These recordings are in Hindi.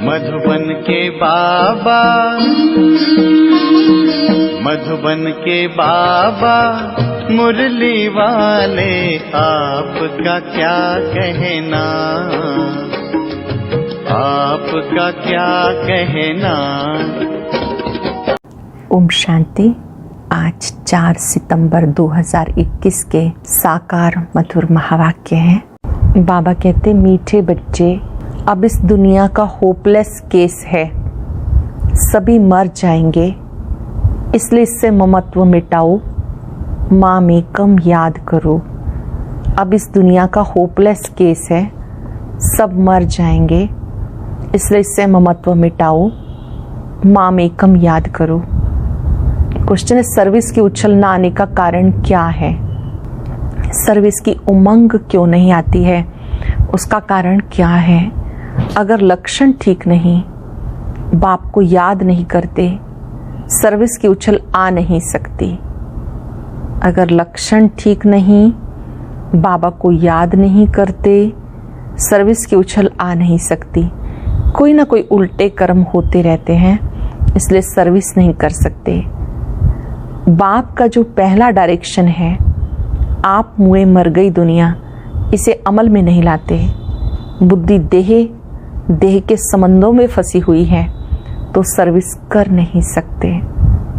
मधुबन के बाबा, मधुबन के बाबा मुरली वाले, आपका क्या कहना, आपका क्या कहना। ओम शांति। आज 4 सितंबर 2021 के साकार मधुर महावाक्य हैं। बाबा कहते, मीठे बच्चे, अब इस दुनिया का होपलेस केस है, सभी मर जाएंगे, इसलिए इससे ममत्व मिटाओ, माँ में कम याद करो। अब इस दुनिया का होपलेस केस है, सब मर जाएंगे, इसलिए इससे ममत्व मिटाओ, माँ में कम याद करो। क्वेश्चन है, सर्विस की उछल ना आने का कारण क्या है? सर्विस की उमंग क्यों नहीं आती है? उसका कारण क्या है? अगर लक्षण ठीक नहीं, बाप को याद नहीं करते, सर्विस की उछल आ नहीं सकती। अगर लक्षण ठीक नहीं, बाबा को याद नहीं करते, सर्विस की उछल आ नहीं सकती। कोई ना कोई उल्टे कर्म होते रहते हैं, इसलिए सर्विस नहीं कर सकते। बाप का जो पहला डायरेक्शन है, आप मुए मर गई दुनिया, इसे अमल में नहीं लाते। बुद्धि देह के संबंधों में फंसी हुई है, तो सर्विस कर नहीं सकते।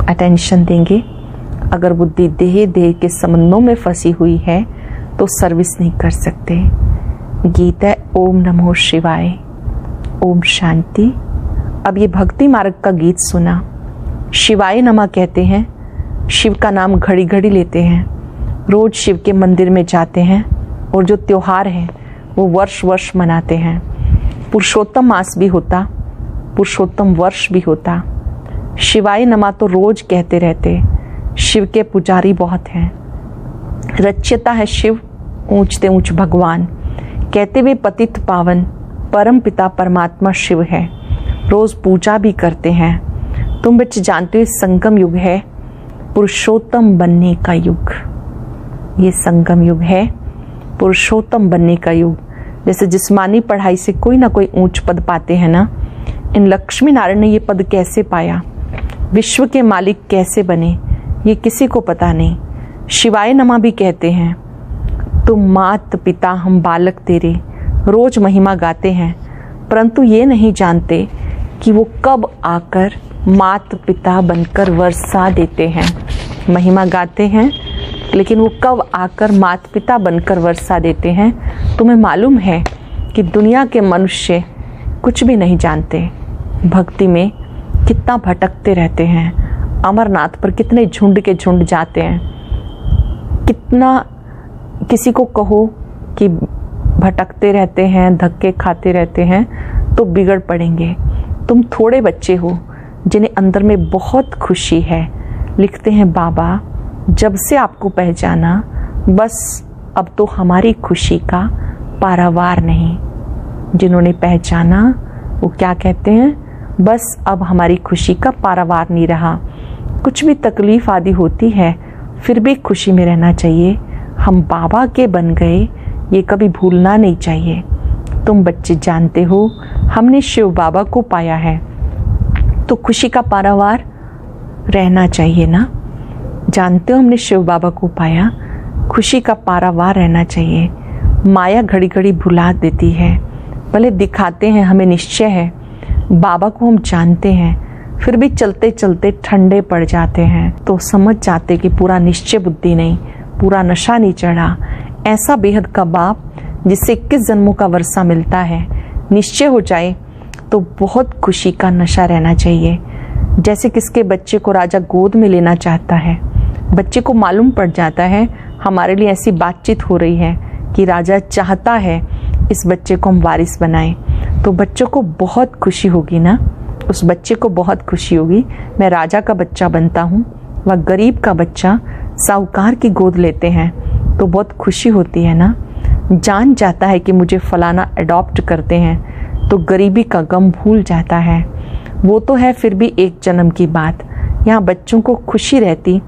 अटेंशन देंगे। अगर बुद्धि देह के संबंधों में फंसी हुई है, तो सर्विस नहीं कर सकते। गीत है ओम नमो शिवाय। ओम शांति। अब ये भक्ति मार्ग का गीत सुना। शिवाय नमा कहते हैं, शिव का नाम घड़ी घड़ी लेते हैं, रोज शिव के मंदिर में जाते हैं, और जो त्योहार है वो वर्ष वर्ष मनाते हैं। पुरुषोत्तम मास भी होता, पुरुषोत्तम वर्ष भी होता। शिवाय नमा तो रोज कहते रहते। शिव के पुजारी बहुत हैं। रच्यता है शिव, ऊंचते ऊंच भगवान, कहते वे पतित पावन, परम पिता परमात्मा शिव है। रोज पूजा भी करते हैं। तुम बच्चे जानते हो, संगम युग है, पुरुषोत्तम बनने का युग। ये संगम युग है, पुरुषोत्तम बनने का युग। जैसे जिस्मानी पढ़ाई से कोई ना कोई ऊंच पद पाते हैं ना, इन लक्ष्मी नारायण ने ये पद कैसे पाया, विश्व के मालिक कैसे बने, ये किसी को पता नहीं। शिवाय नमा भी कहते हैं, तुम मात पिता हम बालक तेरे, रोज महिमा गाते हैं, परंतु ये नहीं जानते कि वो कब आकर मात पिता बनकर वर्षा देते हैं। महिमा गाते हैं, लेकिन वो कब आकर मात पिता बनकर वर्षा देते हैं। तुम्हें मालूम है कि दुनिया के मनुष्य कुछ भी नहीं जानते। भक्ति में कितना भटकते रहते हैं। अमरनाथ पर कितने झुंड के झुंड जाते हैं। कितना किसी को कहो कि भटकते रहते हैं, धक्के खाते रहते हैं, तो बिगड़ पड़ेंगे। तुम थोड़े बच्चे हो जिन्हें अंदर में बहुत खुशी है। लिखते हैं बाबा, जब से आपको पहचाना, बस अब तो हमारी खुशी का पारावार नहीं। जिन्होंने पहचाना वो क्या कहते हैं, बस अब हमारी खुशी का पारावार नहीं रहा। कुछ भी तकलीफ आदि होती है, फिर भी खुशी में रहना चाहिए। हम बाबा के बन गए, ये कभी भूलना नहीं चाहिए। तुम बच्चे जानते हो, हमने शिव बाबा को पाया है, तो खुशी का पारावार रहना चाहिए ना। जानते हो, हमने शिव बाबा को पाया, खुशी का पारावार रहना चाहिए। माया घड़ी घड़ी भुला देती है। भले दिखाते हैं हमें निश्चय है, बाबा को हम जानते हैं, फिर भी चलते चलते ठंडे पड़ जाते हैं। तो समझ जाते कि पूरा निश्चय बुद्धि नहीं, पूरा नशा नहीं चढ़ा। ऐसा बेहद का बाप जिससे 21 जन्मों का वर्षा मिलता है, निश्चय हो जाए तो बहुत खुशी का नशा रहना चाहिए। जैसे किसके बच्चे को राजा गोद में लेना चाहता है, बच्चे को मालूम पड़ जाता है हमारे लिए ऐसी बातचीत हो रही है कि राजा चाहता है इस बच्चे को हम वारिस बनाएं, तो बच्चों को बहुत खुशी होगी ना। उस बच्चे को बहुत खुशी होगी, मैं राजा का बच्चा बनता हूँ। वह गरीब का बच्चा साहूकार की गोद लेते हैं तो बहुत खुशी होती है ना। जान जाता है कि मुझे फलाना अडॉप्ट करते हैं, तो गरीबी का गम भूल जाता है। वो तो है फिर भी एक जन्म की बात। यहाँ बच्चों को खुशी रहती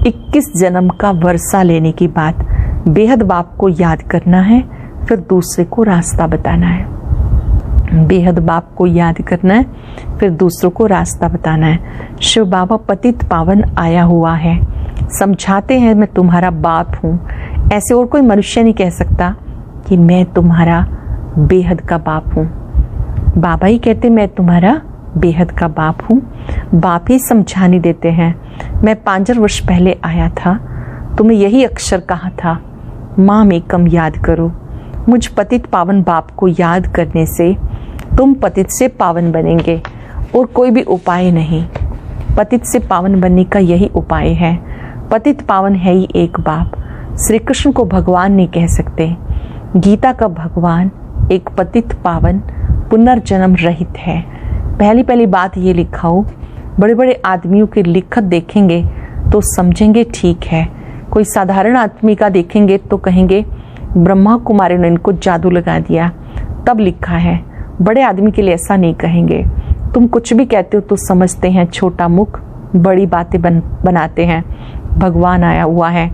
21 जन्म का वर्षा लेने की बात। बेहद बाप को याद करना है, फिर दूसरे को रास्ता बताना है। बेहद बाप को याद करना है, फिर दूसरों को रास्ता बताना है। शिव बाबा पतित पावन आया हुआ है, समझाते हैं मैं तुम्हारा बाप हूँ। ऐसे और कोई मनुष्य नहीं कह सकता कि मैं तुम्हारा बेहद का बाप हूँ। बाबा ही कहते मैं तुम्हारा बेहद का बाप हूँ। बाप ही समझाने देते हैं। मैं 5 वर्ष पहले आया था, तुम्हें यही अक्षर कहा था, माम एकम याद करो। मुझ पतित पावन बाप को याद करने से तुम पतित से पावन बनेंगे और कोई भी उपाय नहीं। पतित से पावन बनने का यही उपाय है। पतित पावन है ही एक बाप। श्री कृष्ण को भगवान नहीं कह सकते। गीता का भगवान एक पतित पावन पुनर्जन्म रहित है। पहली बात ये लिखा हो, बड़े बड़े आदमियों की लिखत देखेंगे तो समझेंगे ठीक है। कोई साधारण आदमी का देखेंगे तो कहेंगे ब्रह्मा कुमारी ने इनको जादू लगा दिया तब लिखा है। बड़े आदमी के लिए ऐसा नहीं कहेंगे। तुम कुछ भी कहते हो तो समझते हैं, छोटा मुख बड़ी बातें बनाते हैं। भगवान आया हुआ है,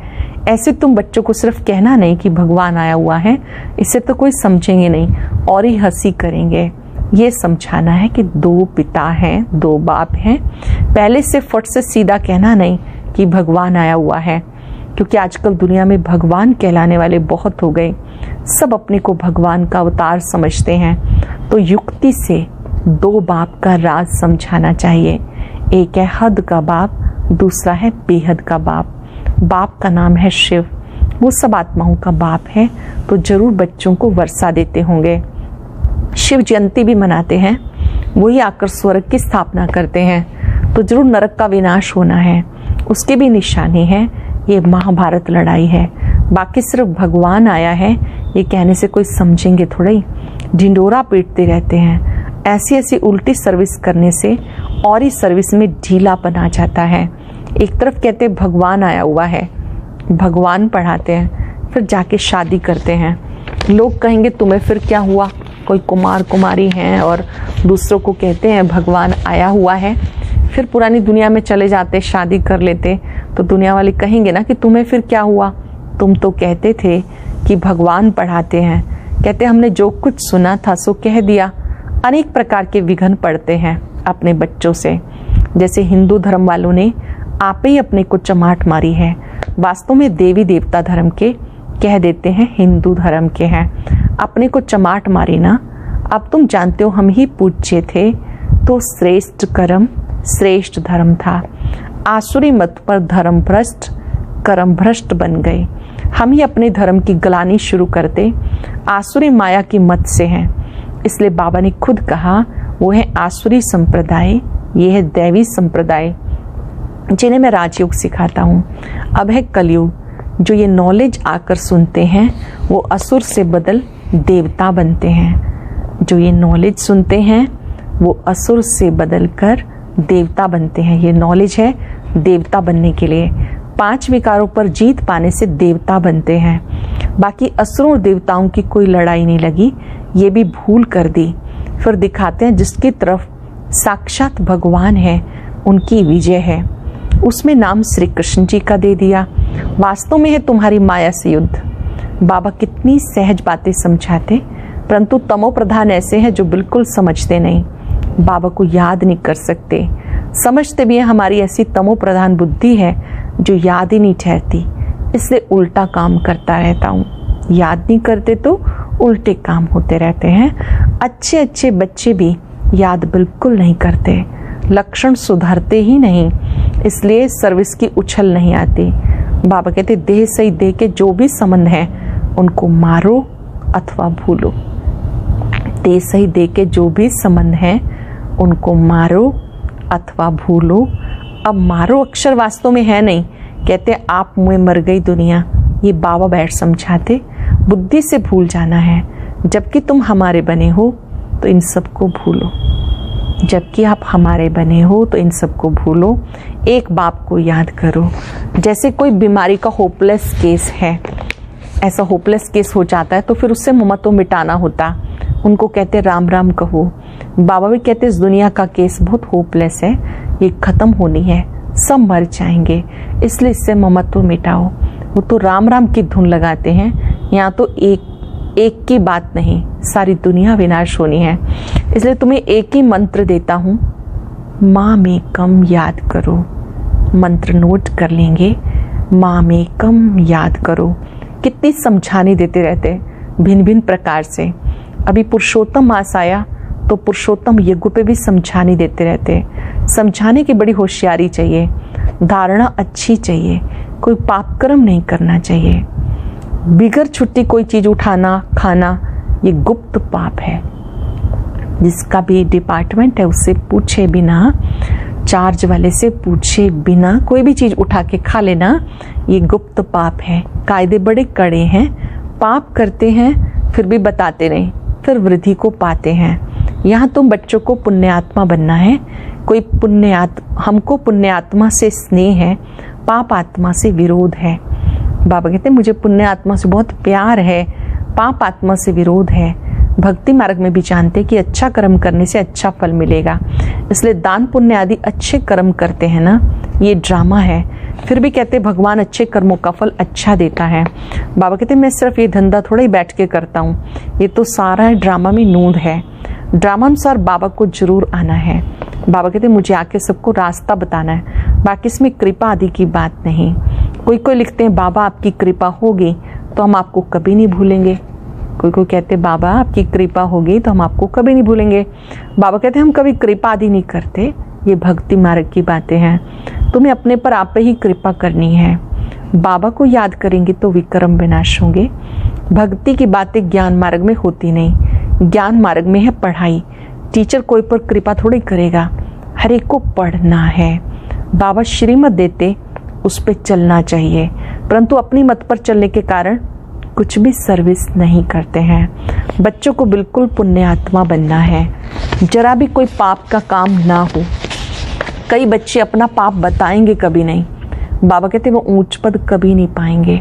ऐसे तुम बच्चों को सिर्फ कहना नहीं कि भगवान आया हुआ है, इससे तो कोई समझेंगे नहीं और ही हंसी करेंगे। ये समझाना है कि 2 पिता हैं, 2 बाप हैं। पहले से फट से सीधा कहना नहीं कि भगवान आया हुआ है, क्योंकि आजकल दुनिया में भगवान कहलाने वाले बहुत हो गए। सब अपने को भगवान का अवतार समझते हैं। तो युक्ति से 2 बाप का राज समझाना चाहिए। एक है हद का बाप, दूसरा है बेहद का बाप। बाप का नाम है शिव, वो सब आत्माओं का बाप है। तो जरूर बच्चों को वर्षा देते होंगे। शिव जयंती भी मनाते हैं, वही आकर स्वर्ग की स्थापना करते हैं। तो जरूर नरक का विनाश होना है, उसके भी निशानी है। ये महाभारत लड़ाई है। बाकी सिर्फ भगवान आया है ये कहने से कोई समझेंगे थोड़ा ही। ढिंडोरा पीटते रहते हैं। ऐसी उल्टी सर्विस करने से और ही सर्विस में ढीलापन आ जाता है। एक तरफ कहते भगवान आया हुआ है, भगवान पढ़ाते हैं, फिर जाके शादी करते हैं। लोग कहेंगे तुम्हें फिर क्या हुआ, कोई कुमार कुमारी हैं और दूसरों को कहते हैं भगवान आया हुआ है, फिर पुरानी दुनिया में चले जाते, शादी कर लेते। तो दुनिया वाले कहेंगे ना कि तुम्हें फिर क्या हुआ, तुम तो कहते थे कि भगवान पढ़ाते हैं। कहते हमने जो कुछ सुना था सो कह दिया। अनेक प्रकार के विघ्न पड़ते हैं अपने बच्चों से। जैसे हिंदू धर्म वालों ने आप ही अपने को चमाट मारी है। वास्तव में देवी देवता धर्म के कह देते हैं हिंदू धर्म के हैं। अपने को चमाट मारी ना। अब तुम जानते हो हम ही पूज्य थे तो श्रेष्ठ कर्म श्रेष्ठ धर्म था। आसुरी मत पर धर्म भ्रष्ट कर्म भ्रष्ट बन गए। हम ही अपने धर्म की गलानी शुरू करते आसुरी माया की मत से हैं। इसलिए बाबा ने खुद कहा वो है आसुरी संप्रदाय, ये है दैवी संप्रदाय जिन्हें मैं राजयोग सिखाता हूँ। अब है कलयुग। जो ये नॉलेज आकर सुनते हैं वो असुर से बदल देवता बनते हैं। जो ये नॉलेज सुनते हैं वो असुर से बदल कर देवता बनते हैं। ये नॉलेज है देवता बनने के लिए। 5 विकारों पर जीत पाने से देवता बनते हैं। बाकी असुरों और देवताओं की कोई लड़ाई नहीं लगी, ये भी भूल कर दी। फिर दिखाते हैं जिसकी तरफ साक्षात भगवान है उनकी विजय है। उसमें नाम श्री कृष्ण जी का दे दिया। वास्तव में है तुम्हारी माया से युद्ध। बाबा कितनी सहज बातें समझाते, परंतु तमो प्रधान ऐसे हैं जो बिल्कुल समझते नहीं, बाबा को याद नहीं कर सकते। समझते भी है हमारी ऐसी तमो प्रधान बुद्धि है जो याद ही नहीं ठहरती, इसलिए उल्टा काम करता रहता हूँ। याद नहीं करते तो उल्टे काम होते रहते हैं। अच्छे अच्छे बच्चे भी याद बिल्कुल नहीं करते, लक्षण सुधरते ही नहीं, इसलिए सर्विस की उछल नहीं आती। बाबा कहते देह सही देह के जो भी संबंध हैं उनको मारो अथवा भूलो। देह सही देह के जो भी संबंध हैं उनको मारो अथवा भूलो। अब मारो अक्षर वास्तव में है नहीं, कहते आप मुँह मर गई दुनिया, ये बाबा बैठ समझाते। बुद्धि से भूल जाना है। जबकि तुम हमारे बने हो तो इन सबको भूलो। जबकि आप हमारे बने हो तो इन सबको भूलो। एक बाप को याद करो। जैसे कोई बीमारी का होपलेस केस है, ऐसा होपलेस केस हो जाता है तो फिर उससे ममत्व तो मिटाना होता। उनको कहते राम राम कहो। बाबा भी कहते इस दुनिया का केस बहुत होपलेस है, ये खत्म होनी है, सब मर जाएंगे, इसलिए इससे ममत्व मिटाओ। वो तो राम राम की धुन लगाते हैं। यहाँ तो एक की बात नहीं, सारी दुनिया विनाश होनी है। इसलिए तुम्हें एक ही मंत्र देता हूँ, माँ में कम याद करो। मंत्र नोट कर लेंगे, माँ में कम याद करो। कितनी समझाने देते रहते भिन्न भिन्न प्रकार से। अभी पुरुषोत्तम मास आया तो पुरुषोत्तम यज्ञ पे भी समझाने देते रहते। समझाने की बड़ी होशियारी चाहिए, धारणा अच्छी चाहिए, कोई पाप कर्म नहीं करना चाहिए। बिगर छुट्टी कोई चीज उठाना खाना ये गुप्त पाप है। जिसका भी डिपार्टमेंट है उससे पूछे बिना, चार्ज वाले से पूछे बिना कोई भी चीज उठा के खा लेना ये गुप्त पाप है। कायदे बड़े कड़े हैं, पाप करते हैं फिर भी बताते नहीं, फिर वृद्धि को पाते हैं। यहाँ तुम बच्चों को पुण्यात्मा बनना है। कोई हमको पुण्यात्मा से स्नेह है, पाप आत्मा से विरोध है। बाबा कहते हैं मुझे पुण्य आत्मा से बहुत प्यार है, पाप आत्मा से विरोध है। भक्ति मार्ग में भी जानते कि अच्छा कर्म करने से अच्छा फल मिलेगा, इसलिए दान पुण्य आदि अच्छे कर्म करते हैं ना। ये ड्रामा है, फिर भी कहते भगवान अच्छे कर्मों का फल अच्छा देता है। बाबा कहते मैं सिर्फ ये धंधा थोड़ा ही बैठ के करता हूँ, ये तो सारा ड्रामा में नूंद है। ड्रामा अनुसार बाबा को जरूर आना है। बाबा कहते मुझे आके सबको रास्ता बताना है, बाकी इसमें कृपा आदि की बात नहीं। कोई लिखते हैं बाबा आपकी कृपा होगी तो हम आपको कभी नहीं भूलेंगे। कोई कहते बाबा आपकी कृपा होगी तो हम आपको कभी नहीं भूलेंगे। बाबा कहते हम कभी कृपा आदि नहीं करते, ये भक्ति मार्ग की बातें हैं। तुम्हें अपने पर आप पे ही कृपा करनी है। बाबा को याद करेंगे तो विक्रम विनाश होंगे। भक्ति की बातें ज्ञान मार्ग में होती नहीं, ज्ञान मार्ग में है पढ़ाई। टीचर कोई पर कृपा थोड़ी करेगा, हर एक को पढ़ना है। बाबा श्रीमत देते उस पर चलना चाहिए, परंतु अपनी मत पर चलने के कारण कुछ भी सर्विस नहीं करते हैं। बच्चों को बिल्कुल पुण्य आत्मा बनना है, जरा भी कोई पाप का काम ना हो। कई बच्चे अपना पाप बताएंगे कभी नहीं। बाबा कहते वो ऊंच पद कभी नहीं पाएंगे।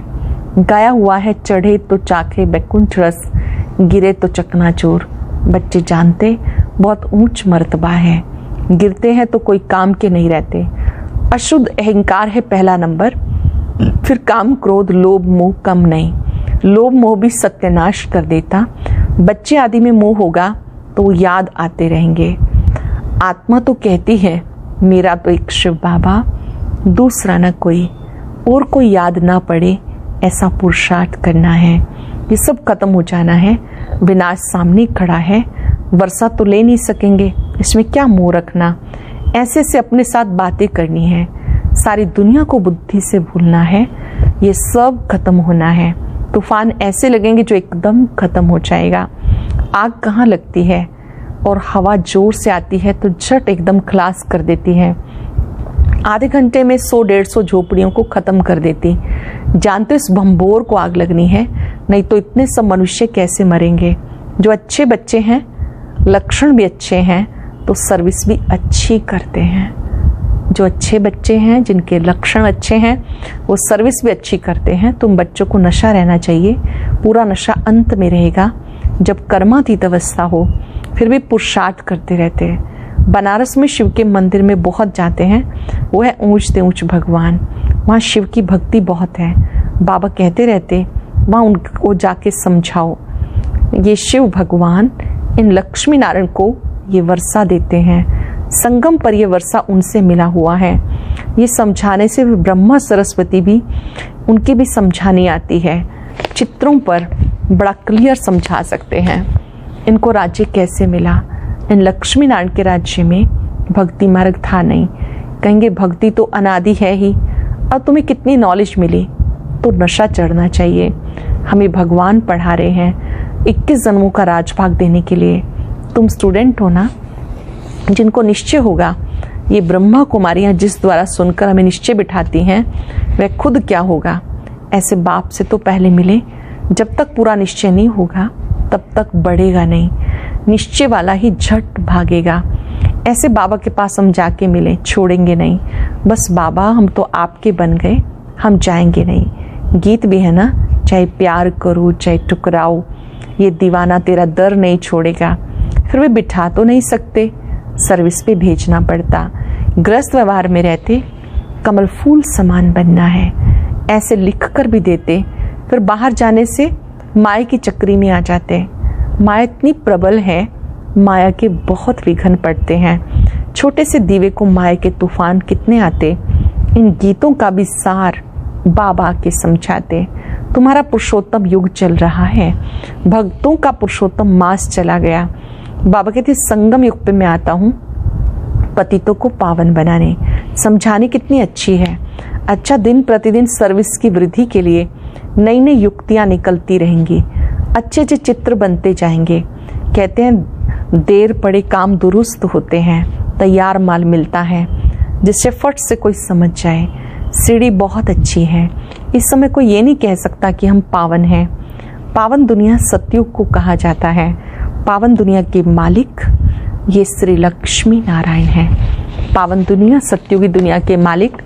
गाया हुआ है चढ़े तो चाखे बैकुंठ रस, गिरे तो चकनाचूर। बच्चे जानते बहुत ऊंच मर्तबा है, गिरते हैं तो कोई काम के नहीं रहते। अशुद्ध अहंकार है पहला नंबर, फिर काम क्रोध लोभ मोह कम नहीं। लोभ मोह भी सत्यानाश कर देता। बच्चे आदि में मोह होगा तो वो याद आते रहेंगे। आत्मा तो कहती है मेरा तो एक शिव बाबा, दूसरा न कोई, और कोई याद ना पड़े ऐसा पुरुषार्थ करना है। ये सब खत्म हो जाना है, विनाश सामने खड़ा है। वर्षा तो ले नहीं सकेंगे, इसमें क्या मोह रखना। ऐसे से अपने साथ बातें करनी है, सारी दुनिया को बुद्धि से भूलना है। ये सब खत्म होना है। तूफान ऐसे लगेंगे जो एकदम खत्म हो जाएगा। आग कहाँ लगती है और हवा जोर से आती है तो झट एकदम खलास कर देती है। आधे घंटे में 100-150 झोपड़ियों को खत्म कर देती। जानते इस भंबोर को आग लगनी है, नहीं तो इतने सब मनुष्य कैसे मरेंगे। जो अच्छे बच्चे हैं, लक्षण भी अच्छे हैं तो सर्विस भी अच्छी करते हैं। जो अच्छे बच्चे हैं, जिनके लक्षण अच्छे हैं, वो सर्विस भी अच्छी करते हैं। तुम बच्चों को नशा रहना चाहिए, पूरा नशा अंत में रहेगा जब कर्मातीत अवस्था हो, फिर भी पुरुषार्थ करते रहते हैं। बनारस में शिव के मंदिर में बहुत जाते हैं, वो है ऊंच से ऊंच भगवान। वहाँ शिव की भक्ति बहुत है। बाबा कहते रहते वहाँ उनको जाके समझाओ। ये शिव भगवान इन लक्ष्मी नारायण को ये वर्षा देते हैं, संगम पर ये वर्षा उनसे मिला हुआ है। ये समझाने से ब्रह्मा सरस्वती भी उनकी भी समझानी आती है। चित्रों पर बड़ा क्लियर समझा सकते हैं इनको राज्य कैसे मिला। इन लक्ष्मी नारायण के राज्य में भक्ति मार्ग था नहीं। कहेंगे भक्ति तो अनादि है ही, अब तुम्हें कितनी नॉलेज मिली। तो नशा चढ़ना चाहिए। हमें भगवान पढ़ा रहे हैं 21 जन्मों का राजभाग देने के लिए। तुम स्टूडेंट हो ना, जिनको निश्चय होगा ये ब्रह्मा कुमारियाँ जिस द्वारा सुनकर हमें निश्चय बिठाती हैं वह खुद क्या होगा। ऐसे बाप से तो पहले मिले। जब तक पूरा निश्चय नहीं होगा तब तक बढ़ेगा नहीं। निश्चय वाला ही झट भागेगा। ऐसे बाबा के पास हम जाके मिले, छोड़ेंगे नहीं। बस बाबा हम तो आपके बन गए, हम जाएंगे नहीं। गीत भी है ना, चाहे प्यार करो चाहे टुकराओ, ये दीवाना तेरा दर नहीं छोड़ेगा। फिर भी बिठा तो नहीं सकते, सर्विस पे भेजना पड़ता। ग्रस्त व्यवहार में रहते कमल फूल समान बनना है, ऐसे लिख कर भी देते। फिर बाहर जाने से माए की चक्री में आ जाते। माया इतनी प्रबल है, माया के बहुत विघ्न पड़ते हैं। छोटे से दीवे को माया के तूफान कितने आते। इन गीतों का भी सार बाबा के समझाते। तुम्हारा पुरुषोत्तम युग चल रहा है, भक्तों का पुरुषोत्तम मास चला गया। बाबा कहते संगम युग पे मैं आता हूँ पतितों को पावन बनाने। समझाने कितनी अच्छी है। अच्छा, दिन प्रतिदिन सर्विस की वृद्धि के लिए नई नई युक्तियाँ निकलती रहेंगी, अच्छे अच्छे चित्र बनते जाएंगे। कहते हैं देर पड़े काम दुरुस्त होते हैं, तैयार माल मिलता है जिससे फट से कोई समझ जाए। सीढ़ी बहुत अच्छी है। इस समय कोई ये नहीं कह सकता कि हम पावन हैं। पावन दुनिया सतयुग को कहा जाता है। पावन दुनिया के मालिक ये श्री लक्ष्मी नारायण है। पावन दुनिया सतयुगी दुनिया के मालिक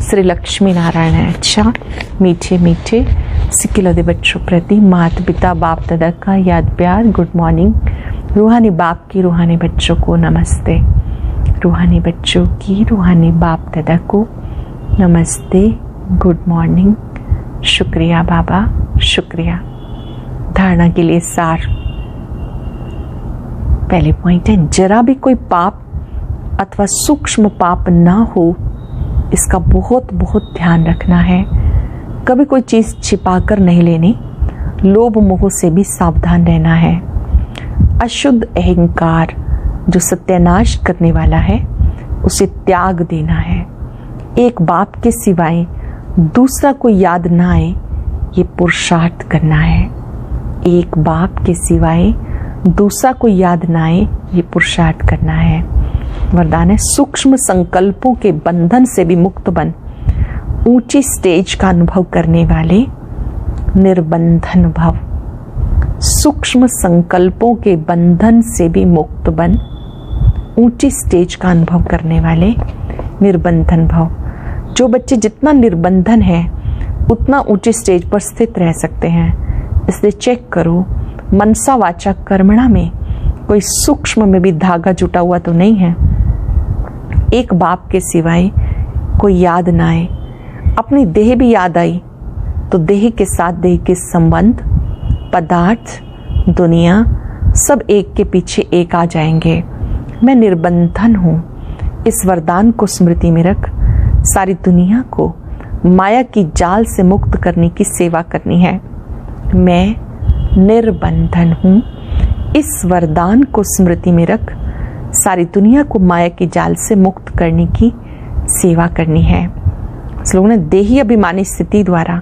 श्री लक्ष्मी नारायण है। अच्छा, मीठे मीठे सिक्किलदे बच्चों प्रति माता पिता बाप दादा का याद प्यार, गुड मॉर्निंग। रूहानी बाप की रूहानी बच्चों को नमस्ते। रूहानी बच्चों की रूहानी बाप दादा को नमस्ते, गुड मॉर्निंग। शुक्रिया बाबा, शुक्रिया। धारणा के लिए सार। पहले पॉइंट है, जरा भी कोई पाप अथवा सूक्ष्म पाप ना हो, इसका बहुत बहुत ध्यान रखना है। कभी कोई चीज छिपा कर नहीं लेनी। लोभ मोह से भी सावधान रहना है। अशुद्ध अहंकार जो सत्यानाश करने वाला है, उसे त्याग देना है। एक बाप के सिवाय दूसरा कोई याद ना आए, ये पुरुषार्थ करना है। एक बाप के सिवाय दूसरा कोई याद ना आए, ये पुरुषार्थ करना है। वरदान है, सूक्ष्म संकल्पों के बंधन से भी मुक्त बन। ऊंची स्टेज का अनुभव करने वाले निर्बंधन भव। सूक्ष्म संकल्पों के बंधन से भी मुक्त बन। ऊंची स्टेज का अनुभव करने वाले निर्बंधन भव। जो बच्चे जितना निर्बंधन है उतना ऊंची स्टेज पर स्थित रह सकते हैं। इसलिए चेक करो मनसा वाचा कर्मणा में कोई सूक्ष्म में भी धागा जुटा हुआ तो नहीं है। एक बाप के सिवाय कोई याद ना आए। अपनी देह भी याद आई तो देह के साथ देह के संबंध, पदार्थ, दुनिया सब एक के पीछे एक आ जाएंगे। मैं निर्बंधन हूँ। इस वरदान को स्मृति में रख सारी दुनिया को माया की जाल से मुक्त करने की सेवा करनी है। मैं निर्बंधन हूँ। इस वरदान को स्मृति में रख सारी दुनिया को माया की जाल से मुक्त करने की सेवा करनी है। इस लोगों ने देही अभिमानी स्थिति द्वारा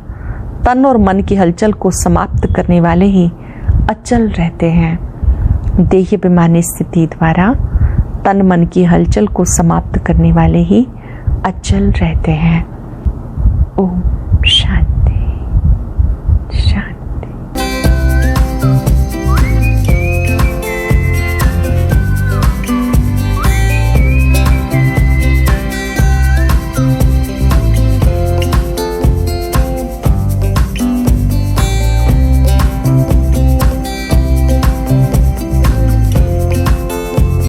तन और मन की हलचल को समाप्त करने वाले ही अचल रहते हैं। देही अभिमानी स्थिति द्वारा तन मन की हलचल को समाप्त करने वाले ही अचल रहते हैं। ओम